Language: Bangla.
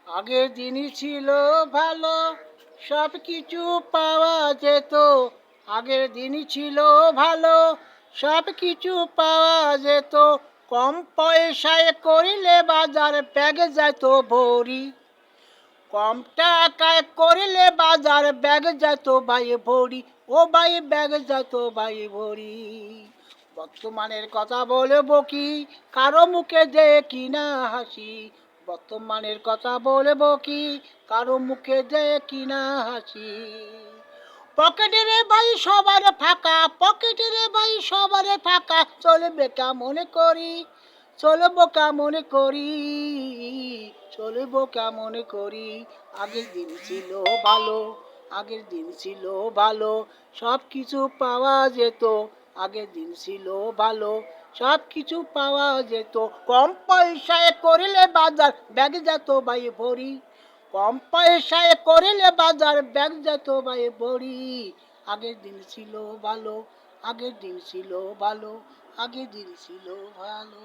আগের দিনই ছিল ভালো, সব কিছু পাওয়া যেত। আগের দিনই ছিল ভালো, সব কিছু পাওয়া যেত। কম পয়সায় করিলে বাজার ব্যাগ যেত ভরি। কম টাকায় করিলে বাজার ব্যাগ যেত ভাই ভরি। ও ভাই ব্যাগ যেত ভাই ভরি। বর্তমানের কথা বলবো কি, কারো মুখে দেখি না হাসি। বর্তমানের কথা বলবো কি, কারো মুখে দেখি না হাসি। পকেটের ভাই সবার ফাঁকা, পকেটের ভাই সবার ফাঁকা। চলবে কেমন করি, চলবো কেমন করি, চলবো কেমন করি। আগের দিন ছিল ভালো, আগের দিন ছিল ভালো, সব কিছু পাওয়া যেত। আগের দিন ছিল ভালো, সব কিছু পাওয়া যেত। কম পয়সায় করিলে বাজার ব্যাগ যেত ভাই ভরি। কম পয়সায় করিলে বাজার ব্যাগ যেত ভাই ভরি। আগের দিন ছিল ভালো, আগের দিন ছিল ভালো, আগের দিন ছিল ভালো।